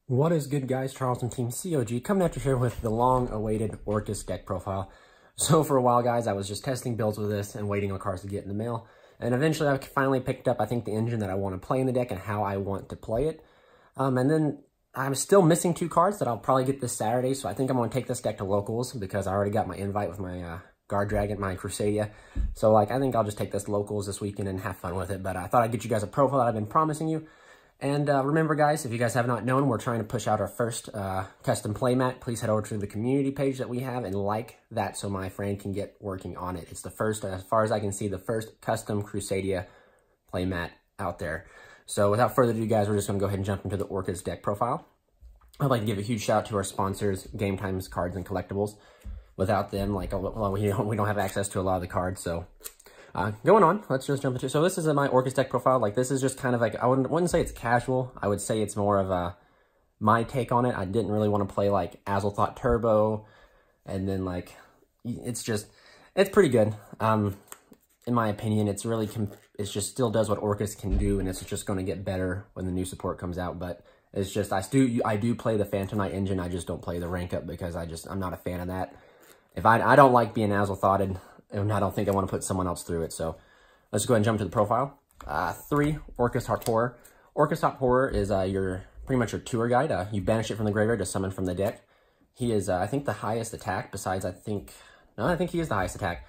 What is good, guys? Charles from Team COG coming at you here with the long-awaited Orcust deck profile. So for a while, guys, I was just testing builds with this and waiting on cards to get in the mail. And eventually I finally picked up, I think, the engine that I want to play in the deck and how I want to play it. And then I'm still missing 2 cards that I'll probably get this Saturday. So I think I'm going to take this deck to locals because I already got my invite with my Guard Dragon, my Crusadia. So I think I'll just take this locals this weekend and have fun with it. But I thought I'd get you guys a profile that I've been promising you. And remember, guys, if you guys have not known, we're trying to push out our first custom playmat. Please head over to the community page that we have and like that so my friend can get working on it. It's the first, as far as I can see, the first custom Crusadia playmat out there. So without further ado, guys, we're just going to go ahead and jump into the Orcust deck profile. I'd like to give a huge shout out to our sponsors, Game Times Cards and Collectibles. Without them, we don't have access to a lot of the cards, so... going on, let's just jump into it. So this is my Orcust deck profile. This is just kind of I wouldn't say it's casual. I would say it's more of my take on it. I didn't really want to play Azalthought Turbo, and then it's pretty good. In my opinion, it's just still does what Orcust can do, and it's just going to get better when the new support comes out. But it's just I do play the Phantom Knight engine. I just don't play the rank up because I'm not a fan of that. If I don't like being Azalthoughted. And I don't think I want to put someone else through it. So let's go ahead and jump to the profile. 3, Orcust Hot Horror. Orcust Hot Horror is pretty much your tour guide. You banish it from the graveyard to summon from the deck. He is, I think, the highest attack. Besides, I think he is the highest attack.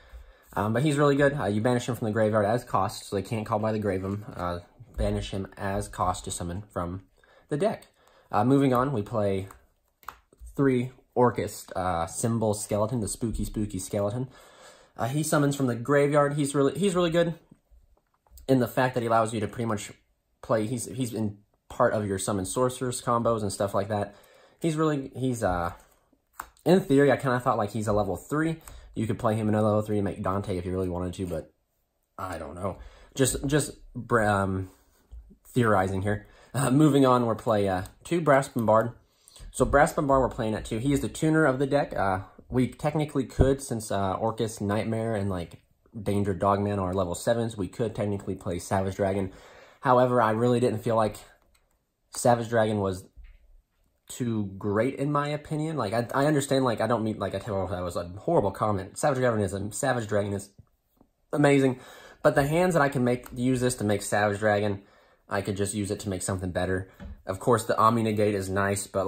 But he's really good. You banish him from the graveyard as cost, so they can't call by the grave him. Banish him as cost to summon from the deck. Moving on, we play 3 Orcust Symbol Skeleton, the spooky skeleton. He summons from the graveyard. He's really good in the fact that he allows you to pretty much play. He's in part of your summon sorcerers combos and stuff like that. In theory, I kind of thought he's a level 3. You could play him in a level 3 and make Dante if you really wanted to, but I don't know. Just theorizing here. Moving on, we'll play 2 Brass Bombard. So Brass Bombard we're playing at 2. He is the tuner of the deck. We technically could, since Orcust, Nightmare, and Danger Dogman are level 7s, we could technically play Savage Dragon. However, I really didn't feel like Savage Dragon was too great in my opinion. I understand, I don't mean, that was a horrible comment. Savage Dragon is amazing. But the hands that I can use this to make Savage Dragon, I could just use it to make something better. Of course, the Omni Negate is nice, but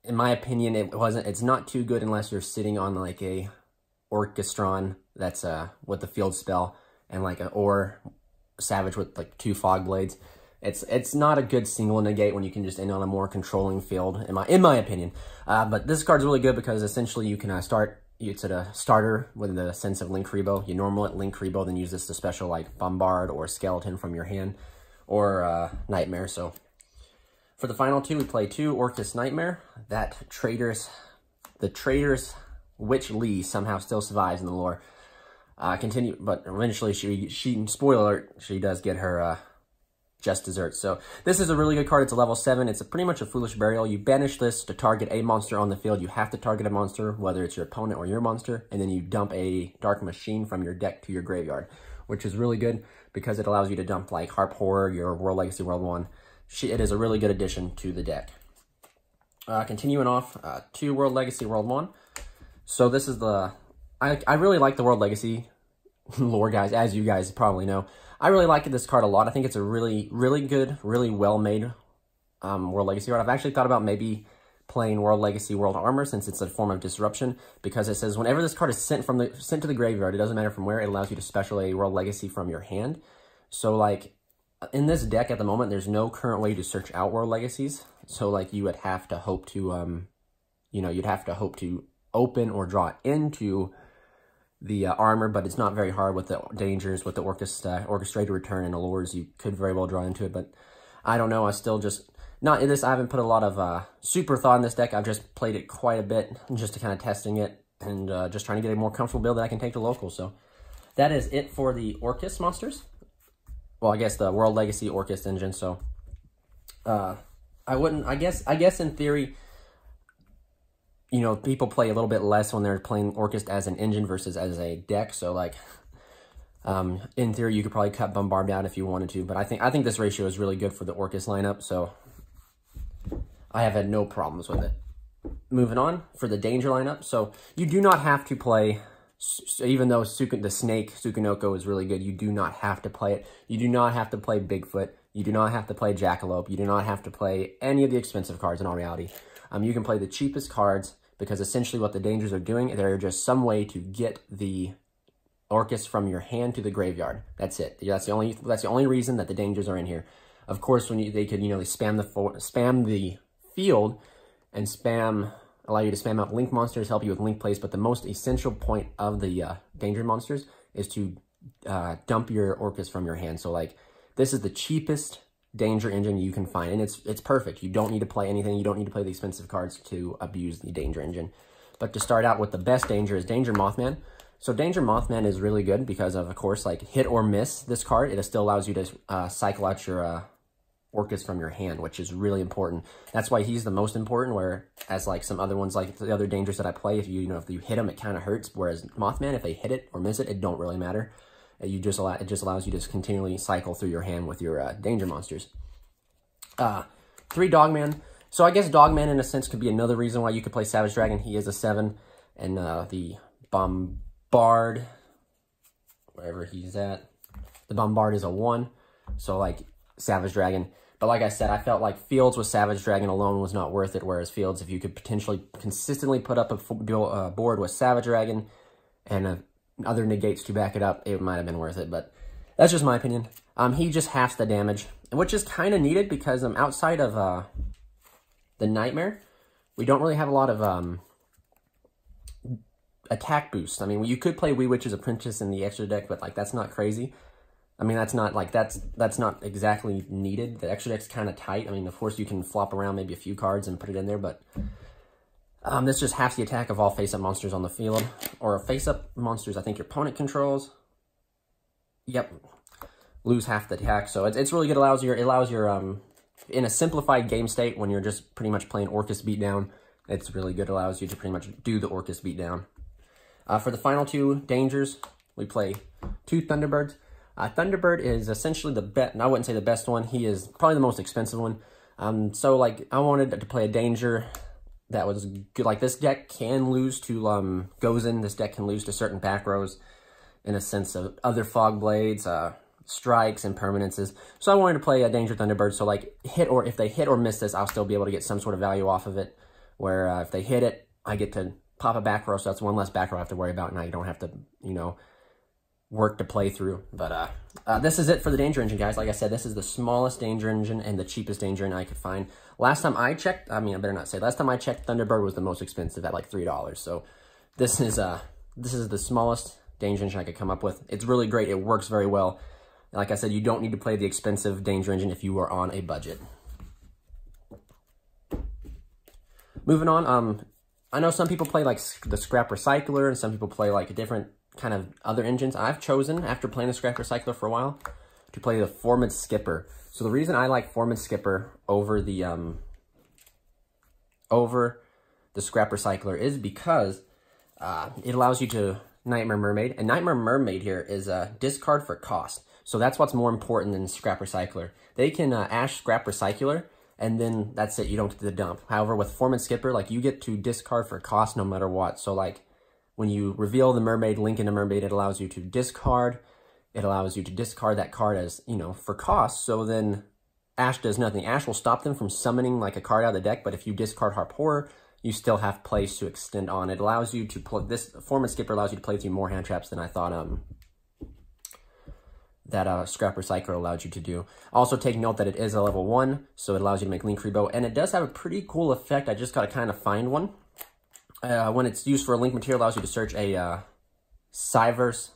in my opinion, it's not too good unless you're sitting on a Orchestron that's with the field spell and or Savage with 2 Fog Blades. It's not a good single negate when you can just end on a more controlling field, in my opinion. But this card's really good because essentially you can it's a starter with the sense of Link Rebo. You normal it, Link Rebo, then use this to special Bombard or Skeleton from your hand or Nightmare. So for the final 2, we play 2 Orcust Nightmare. The traitorous Witch Lee somehow still survives in the lore. But eventually she spoiler alert, she does get her just desserts. So this is a really good card. It's a level 7. It's pretty much a Foolish Burial. You banish this to target a monster on the field. You have to target a monster, whether it's your opponent or your monster, and then you dump a Dark Machine from your deck to your graveyard, which is really good because it allows you to dump Harp Horror, your World Legacy World 1. It is a really good addition to the deck. Continuing off, 2 World Legacy World 1. So this is I really like the World Legacy lore, guys, as you guys probably know. I really like this card a lot. I think it's a really good, really well-made World Legacy card. I've actually thought about maybe playing World Legacy World Armor since it's a form of disruption, because it says whenever this card is sent to the graveyard, it doesn't matter from where, it allows you to special a World Legacy from your hand. So in this deck at the moment, there's no current way to search out World Legacies. So you would have to hope to, you'd have to hope to open or draw into the armor, but it's not very hard with the dangers, with the Orchestrated Return and Allures. You could very well draw into it, but I don't know. I still just, not in this, I haven't put a lot of super thought in this deck. I've just played it quite a bit, just to kind of testing it, and just trying to get a more comfortable build that I can take to local. So that is it for the Orcust monsters. Well, I guess the World Legacy Orcust engine. So, I guess in theory, people play a little bit less when they're playing Orcust as an engine versus as a deck. So, in theory, you could probably cut Bombard out if you wanted to. But I think this ratio is really good for the Orcust lineup. So, I have had no problems with it. Moving on, for the danger lineup, so you do not have to play, even though the snake, Sukunoko, is really good, you do not have to play it. You do not have to play Bigfoot. You do not have to play Jackalope. You do not have to play any of the expensive cards in all reality. You can play the cheapest cards, because essentially what the dangers are doing, they're just some way to get the Orcust from your hand to the graveyard. That's it. That's the only reason that the dangers are in here. Of course, when they could, they spam the field and allow you to spam out link monsters, help you with link plays, but the most essential point of the danger monsters is to dump your Orcust from your hand. So like, this is the cheapest danger engine you can find, and it's perfect. You don't need to play anything. You don't need to play the expensive cards to abuse the danger engine. But to start out with, the best danger is Danger Mothman. So Danger Mothman is really good because of course, like, hit or miss this card, it still allows you to cycle out your Orcust from your hand, which is really important. That's why he's the most important, whereas like some other ones, like the other dangers that I play, if you hit them, it kind of hurts, whereas Mothman, if they hit it or miss it, it don't really matter. It just allows you to continually cycle through your hand with your danger monsters. 3 Dogman. So I guess Dogman, in a sense, could be another reason why you could play Savage Dragon. He is a 7, and the Bombard, wherever he's at, the Bombard is a 1. So like Savage Dragon. But like I said, I felt like Fields with Savage Dragon alone was not worth it, whereas Fields, if you could potentially consistently put up a board with Savage Dragon and other negates to back it up, it might have been worth it. But that's just my opinion. He just halves the damage, which is kind of needed because outside of the Nightmare, we don't really have a lot of attack boosts. I mean, you could play Wee Witch's Apprentice in the extra deck, but like, that's not crazy. I mean, that's not not exactly needed. The extra deck's kind of tight. I mean, of course, you can flop around maybe a few cards and put it in there, but this just halves the attack of all face-up monsters on the field, or face-up monsters I think your opponent controls. Yep, lose half the attack. So it's really good. It allows your in a simplified game state when you're just pretty much playing Orcust beatdown. It's really good. It allows you to pretty much do the Orcust beatdown. For the final 2 dangers, we play 2 Thunderbirds. Thunderbird is essentially the best, and I wouldn't say the best one. He is probably the most expensive one. So like, I wanted to play a danger that was good. Like, this deck can lose to Gozen. This deck can lose to certain back rows in a sense of other Fog Blades, strikes, and permanences. So I wanted to play a Danger Thunderbird. So like, if they hit or miss this, I'll still be able to get some sort of value off of it. Where if they hit it, I get to pop a back row. So that's one less back row I have to worry about, and I don't have to, work to play through. But this is it for the danger engine, guys. Like I said, this is the smallest danger engine and the cheapest danger engine I could find. Last time I checked, I mean, I better not say, last time I checked, Thunderbird was the most expensive at like $3. So this is the smallest danger engine I could come up with. It's really great. It works very well. Like I said, you don't need to play the expensive danger engine if you are on a budget. Moving on, I know some people play like the Scrap Recycler, and some people play like a different kind of other engines. I've chosen, after playing the Scrap Recycler for a while, to play the Foreman Skipper. So the reason I like Foreman Skipper over the Scrap Recycler is because it allows you to Nightmare Mermaid, and Nightmare Mermaid here is a discard for cost. So that's what's more important than Scrap Recycler. They can Ash Scrap Recycler, and then that's it. You don't get to the dump. However, with Foreman Skipper, like, you get to discard for cost no matter what. So like, when you reveal the Mermaid, link into Mermaid, it allows you to discard. It allows you to discard that card as, for cost. So then Ash does nothing. Ash will stop them from summoning like a card out of the deck, but if you discard Harp Horror, you still have plays to extend on. It allows you to play, this Foreman Skipper allows you to play through more hand traps than I thought that Scrap Recycler allowed you to do. Also take note that it is a level 1, so it allows you to make Link Rebo, and it does have a pretty cool effect. I just got to kind of find one. When it's used for a link material, allows you to search a Cyverse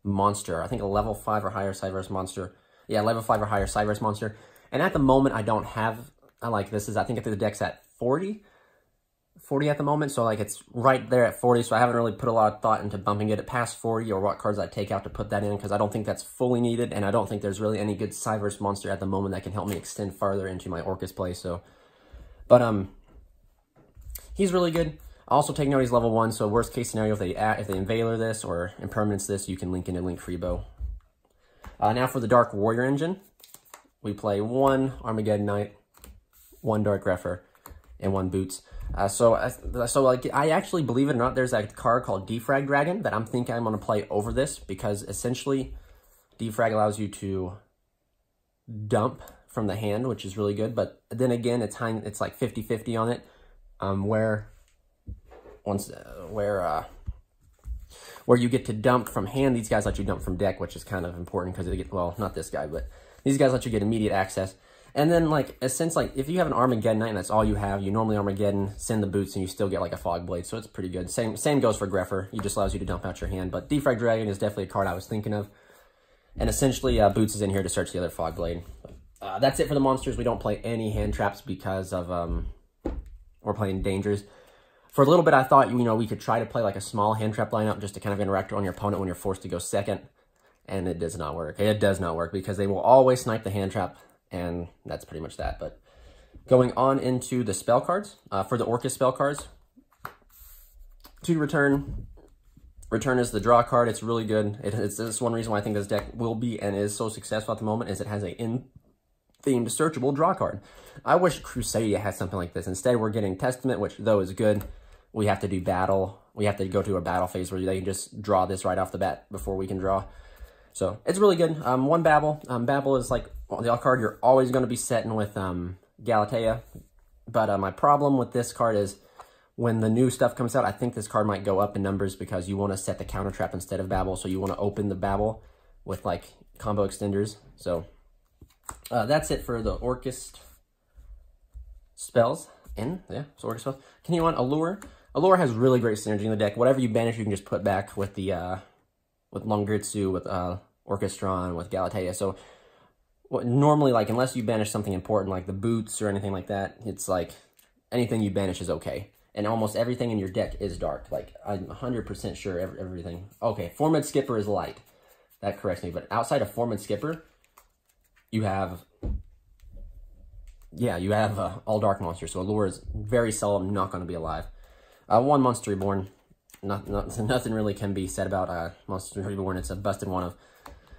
monster. I think a level 5 or higher Cyverse monster. Yeah, level 5 or higher Cyverse monster. And at the moment, I don't have, I think the deck's at 40 at the moment, so like, it's right there at 40, so I haven't really put a lot of thought into bumping it past 40 or what cards I take out to put that in, because I don't think that's fully needed, and I don't think there's really any good Cyverse monster at the moment that can help me extend farther into my Orcust play. So, but he's really good. Also take note he's level 1, so worst case scenario, if they Invaler this or Impermanence this, you can link into Link Freebo. Now for the Dark Warrior engine, we play 1 Armageddon Knight, 1 Dark Grepher, and 1 Boots. So like, I actually, believe it or not, there's a card called Defrag Dragon that I'm thinking I'm going to play over this, because essentially Defrag allows you to dump from the hand, which is really good. But then again, it's like 50-50 on it, where you get to dump from hand. These guys let you dump from deck, which is kind of important because they get, well, not this guy, but these guys let you get immediate access. And then, like, since, like, if you have an Armageddon Knight and that's all you have, you normally Armageddon, send the Boots, and you still get, like, a Fog Blade, so it's pretty good. Same goes for Grepher. He just allows you to dump out your hand, but Defrag Dragon is definitely a card I was thinking of. And essentially, Boots is in here to search the other Fog Blade. That's it for the monsters. We don't play any hand traps because of, we're playing Dangers. For a little bit, I thought, you know, we could try to play, like, a small hand trap lineup just to kind of interact on your opponent when you're forced to go second. And it does not work. It does not work because they will always snipe the hand trap. And that's pretty much that. But going on into the spell cards, for the Orcust spell cards, to return is the draw card. It's really good. It's one reason why I think this deck will be and is so successful at the moment, is it has a in-themed searchable draw card. I wish Crusadia had something like this. Instead, we're getting Testament, which though is good. We have to do battle. We have to go to a battle phase where they can just draw this right off the bat before we can draw. So it's really good. 1 Babel. Babel is like the card you're always going to be setting with Galatea. But my problem with this card is when the new stuff comes out, I think this card might go up in numbers because you want to set the counter trap instead of Babel. So you want to open the Babel with like combo extenders. So that's it for the Orcust spells. So Orcust spells. Continue on. Allure. Allure has really great synergy in the deck. Whatever you banish, you can just put back with the with Longritsu, with Orchestron, with Galatea. So normally, like, unless you banish something important like the Boots or anything like that, it's like anything you banish is okay. And almost everything in your deck is dark. Like, I'm 100% sure everything. Okay, Formid Skipper is light. That corrects me. But outside of Formid Skipper, you have, yeah, you have all dark monsters. So Allure is very seldom not going to be alive. 1 Monster Reborn. Nothing really can be said about Monster Reborn. It's a busted one of.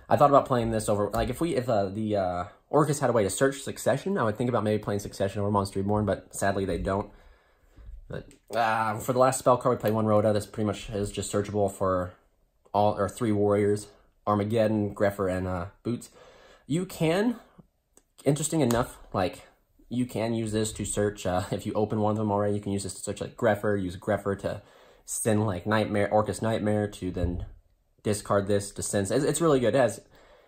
I thought about playing this over, like, if the Orcust had a way to search Succession, I would think about maybe playing Succession over Monster Reborn, but sadly they don't. But for the last spell card, we play 1 Rhoda. This pretty much is just searchable for 3 warriors, Armageddon, Grepher, and Boots. You can, interesting enough, like, you can use this to search, if you open one of them already, you can use this to search, like, Grepher, use Grepher to send, like, Orcust Nightmare to then discard this to send. It's really good. It has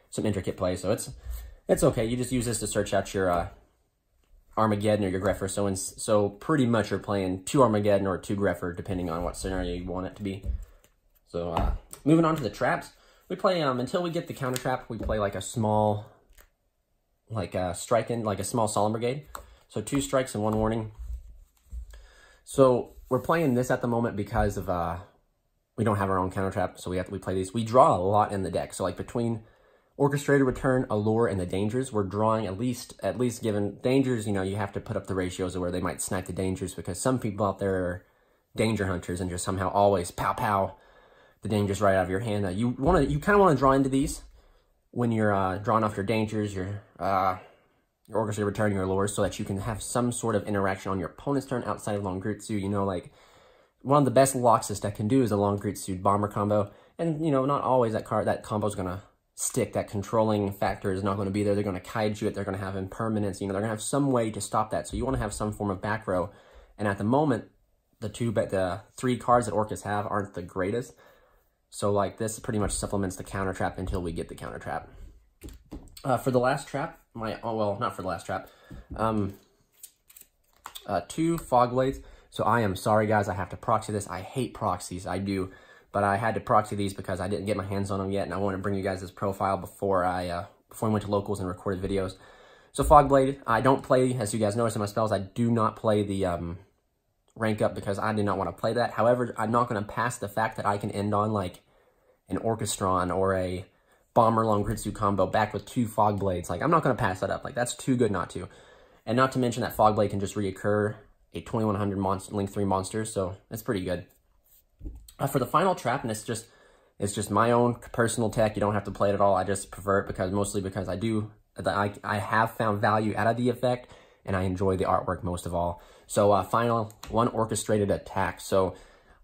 some intricate play, so it's okay. You just use this to search out your Armageddon or your Grepher. So pretty much you're playing 2 Armageddon or 2 Grepher, depending on what scenario you want it to be. So moving on to the traps, we play until we get the counter trap. We play like a small, like a small Solemn Brigade. So 2 strikes and 1 warning. So we're playing this at the moment because of we don't have our own counter trap, so we play these. We draw a lot in the deck. So like between Orchestrated Return, Allure, and the Dangers, we're drawing at least given Dangers, you know, you have to put up the ratios of where they might snipe the Dangers, because some people out there are danger hunters and just somehow always pow the Dangers right out of your hand. You kind of want to draw into these when you're drawing off your Dangers, your Orchestrated Return, your Allures, so that you can have some sort of interaction on your opponent's turn outside of Longritsu. You know, like, one of the best locks this deck can do is a Longritsu Bomber combo. And, you know, not always that combo is going to stick. That controlling factor is not going to be there. They're going to kaiju it. They're going to have impermanence. You know, they're going to have some way to stop that. So you want to have some form of back row. And at the moment, the 3 cards that Orcust have aren't the greatest. So, like, this pretty much supplements the counter trap until we get the counter trap. For the last trap, not for the last trap, 2 Fog Blades. So I am sorry, guys, I have to proxy this. I hate proxies, I do. But I had to proxy these because I didn't get my hands on them yet, and I wanted to bring you guys this profile before I went to locals and recorded videos. So Fog Blade, I don't play, as you guys noticed in my spells, I do not play the rank up because I did not want to play that. However, I'm not going to pass the fact that I can end on, like, an Orchestron or a Bomber Longritsu combo back with 2 Fog Blades. Like, I'm not going to pass that up. Like, that's too good not to. And not to mention that Fog Blade can just reoccur a 2100 Link 3 monsters, so it's pretty good. For the final trap, and it's just my own personal tech. You don't have to play it at all. I just prefer it mostly because I have found value out of the effect, and I enjoy the artwork most of all. So final one, Orchestrated Attack. So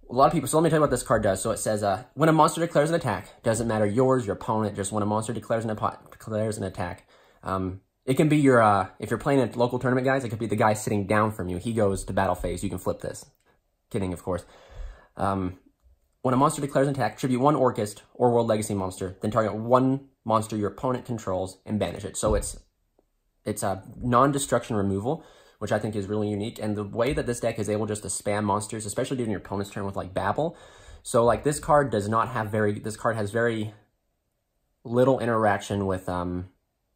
a lot of people, so let me tell you what this card does. So it says, when a monster declares an attack, doesn't matter yours, your opponent, just when a monster declares an attack. It can be your, if you're playing a local tournament, guys, it could be the guy sitting down from you. He goes to battle phase. You can flip this. Kidding, of course. When a monster declares an attack, tribute one Orcust or World Legacy monster, then target one monster your opponent controls and banish it. So it's a non-destruction removal, which I think is really unique. And the way that this deck is able just to spam monsters, especially during your opponent's turn with like Babel. So like this card does not have this card has very little interaction with, I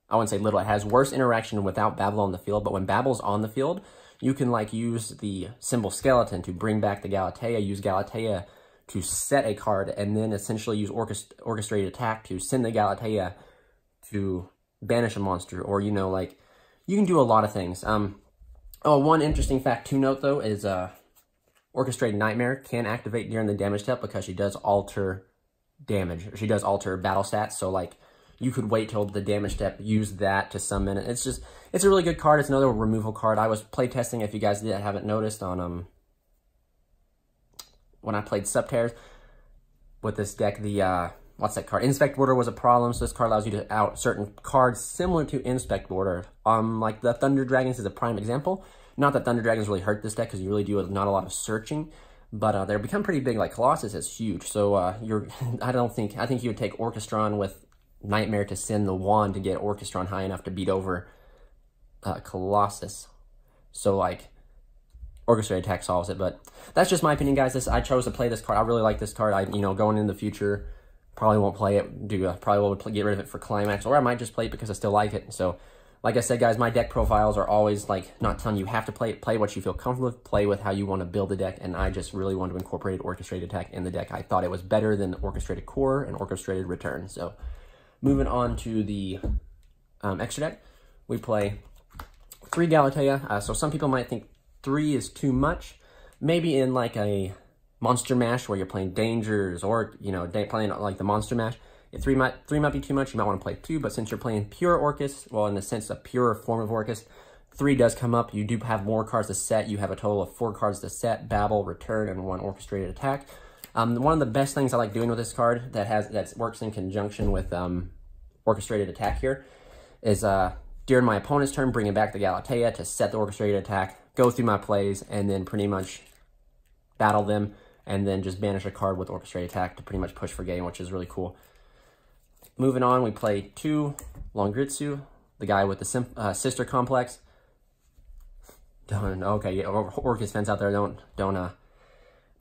wouldn't say little, it has worse interaction without Babel on the field, but when Babel's on the field, you can like use the symbol skeleton to bring back the Galatea, use Galatea to set a card, and then essentially use Orchestrated Attack to send the Galatea to banish a monster, or, you know, like, you can do a lot of things. Oh, one interesting fact to note, though, is Orchestrated Nightmare can activate during the damage step because she does alter damage. She does alter battle stats, so, like, you could wait till the damage step, use that to summon it. It's just, it's a really good card. It's another removal card. I was playtesting, if you guys haven't noticed, on, when I played Subterrors with this deck, the, what's that card? Inspect Border was a problem, so this card allows you to out certain cards similar to Inspect Border. Like the Thunder Dragons is a prime example. Not that Thunder Dragons really hurt this deck, because you really do not a lot of searching, but they're become pretty big. Like Colossus is huge, so I think you would take Orchestron with Nightmare to send the wand to get Orchestron high enough to beat over Colossus. So like, Orchestrated Attack solves it, but that's just my opinion, guys. I chose to play this card. I really like this card. You know, going in the future, probably won't play it. Probably will get rid of it for Climax, or I might just play it because I still like it. So, like I said, guys, my deck profiles are always like not telling you have to play it. Play what you feel comfortable with. Play with how you want to build the deck, and I just really wanted to incorporate Orchestrated Attack in the deck. I thought it was better than Orchestrated Core and Orchestrated Return. So, moving on to the extra deck, we play 3 Galatea. So some people might think 3 is too much. Maybe in like a Monster Mash where you're playing Dangers, or, you know, playing like the Monster Mash. If 3 might be too much, you might want to play 2, but since you're playing pure Orcust, well, in the sense, a pure form of Orcust, 3 does come up. You do have more cards to set. You have a total of 4 cards to set: Babel, Return, and 1 Orchestrated Attack. One of the best things I like doing with this card that works in conjunction with Orchestrated Attack here is during my opponent's turn, bringing back the Galatea to set the Orchestrated Attack, go through my plays, and then pretty much battle them, and then just banish a card with Orchestrated Attack to pretty much push for game, which is really cool. Moving on, we play 2 Longritsu, the guy with the Sister Complex. Okay, yeah, Orcust fans out there,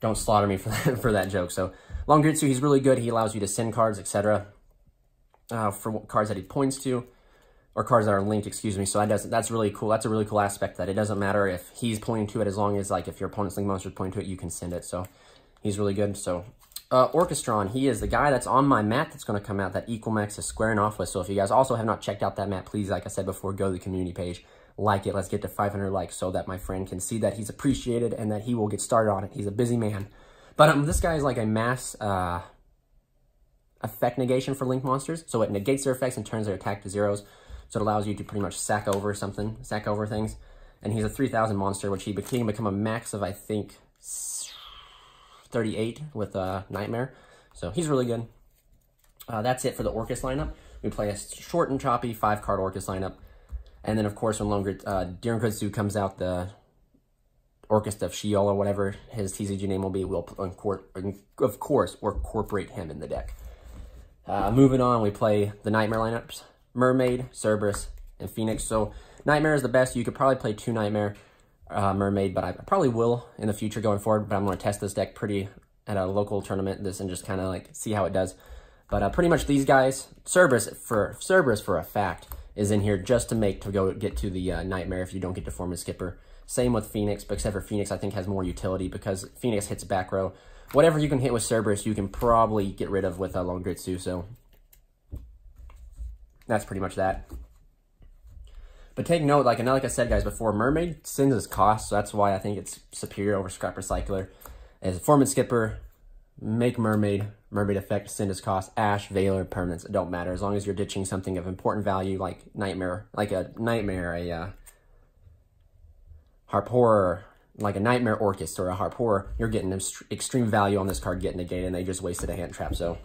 don't slaughter me for that joke. So Longritsu, he's really good. He allows you to send cards, etc. For cards that he points to, or cards that are linked, excuse me. So that's really cool. That's a really cool aspect, that it doesn't matter if he's pointing to it, as long as, like, if your opponent's link monster is pointing to it, you can send it. So he's really good. So Orchestron, he is the guy that's on my mat that's going to come out, that Equalmax is squaring off with. So if you guys also have not checked out that mat, please, like I said before, go to the community page, like it. Let's get to 500 likes so that my friend can see that he's appreciated and that he will get started on it. He's a busy man. But this guy is like a mass effect negation for link monsters. So it negates their effects and turns their attack to 0s. So it allows you to pretty much sack over things. And he's a 3,000 monster, which he can become a max of, I think, 38 with Nightmare. So he's really good. That's it for the Orcust lineup. We play a short and choppy 5-card Orcust lineup. And then, of course, when Dirnkritsu comes out, the Orcust of Sheol, or whatever his TCG name will be, we'll, of course, incorporate him in the deck. Moving on, we play the Nightmare lineups: Mermaid, Cerberus, and Phoenix. So Nightmare is the best. You could probably play 2 Nightmare, Mermaid, but I probably will in the future going forward. But I'm going to test this deck at a local tournament, and just kind of like see how it does. But pretty much these guys, Cerberus for a fact is in here just to get to the Nightmare if you don't get to form a skipper. Same with Phoenix, but except for Phoenix, I think has more utility because Phoenix hits back row. Whatever you can hit with Cerberus, you can probably get rid of with Longritsu. So that's pretty much that. But take note, like I said, guys, before, Mermaid sends its cost, so that's why I think it's superior over Scrap Recycler. As a Form and Skipper, make Mermaid effect, send its cost, Ash, Veiler, permanents, it don't matter. As long as you're ditching something of important value like Nightmare, Harp Horror, like a Nightmare Orcust or a Harp Horror, you're getting extreme value on this card getting negated, and they just wasted a hand trap. So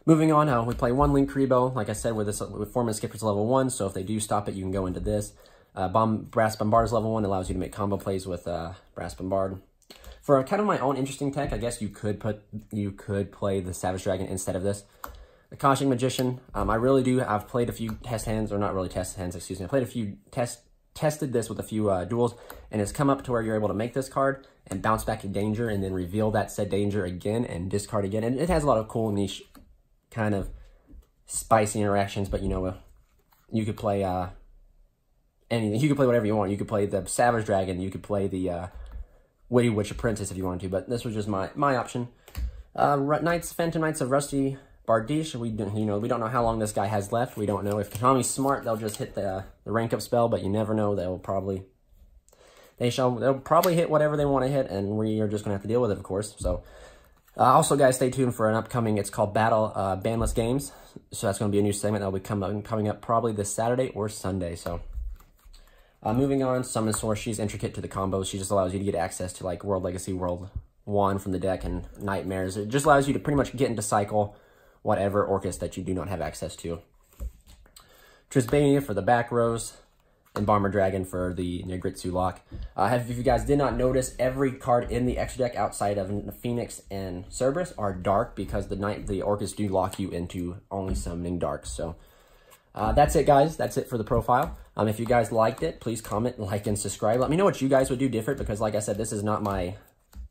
moving on, we play 1 Link Karibo. Like I said, with 4-minute skipper's level 1, so if they do stop it, you can go into this. Brass Bombard is level 1, allows you to make combo plays with Brass Bombard. For kind of my own interesting tech, I guess you could play the Savage Dragon instead of this. The Caution Magician, I really do. I've played a few test hands, or not really test hands, excuse me. I played a few tested this with a few duels, and it's come up to where you're able to make this card and bounce back a danger, and then reveal that said danger again and discard again. And it has a lot of cool niche, kind of spicy interactions. But you know, you could play anything. You could play whatever you want. You could play the Savage Dragon. You could play the Witty Witch of Princess if you wanted to. But this was just my option. Phantom Knights of Rusty Bardiche, we don't know how long this guy has left. We don't know if Konami's smart, they'll just hit the rank up spell, but you never know. They'll probably hit whatever they want to hit, and we are just gonna have to deal with it, of course. So also, guys, stay tuned for an upcoming. It's called Battle Banless Games. So that's gonna be a new segment that'll be coming up probably this Saturday or Sunday. So moving on, Summon Source. She's intricate to the combos. She just allows you to get access to like World Legacy, World 1 from the deck, and Nightmares. It just allows you to pretty much get into cycle whatever Orcust that you do not have access to. Trisbania for the back rows, and Bomber Dragon for the Nigritsu lock. If you guys did not notice, every card in the extra deck outside of Phoenix and Cerberus are dark because the Orcust do lock you into only summoning darks. So that's it, guys. That's it for the profile. If you guys liked it, please comment, like, and subscribe. Let me know what you guys would do different, because like I said, this is not my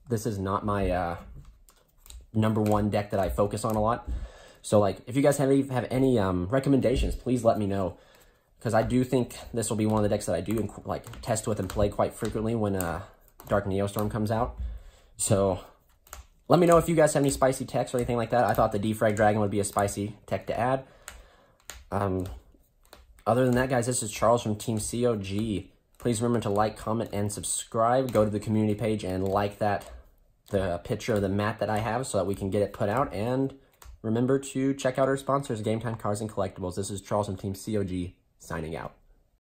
#1 deck that I focus on a lot. So, like, if you guys have any recommendations, please let me know, because I do think this will be one of the decks that I do like test with and play quite frequently when Dark Neostorm comes out. So let me know if you guys have any spicy techs or anything like that. I thought the Defrag Dragon would be a spicy tech to add. Other than that, guys, this is Charles from Team COG. Please remember to like, comment, and subscribe. Go to the community page and like the picture of the mat that I have, so that we can get it put out. And remember to check out our sponsors, Game Time Cards and Collectibles. This is Charles from Team COG, signing out.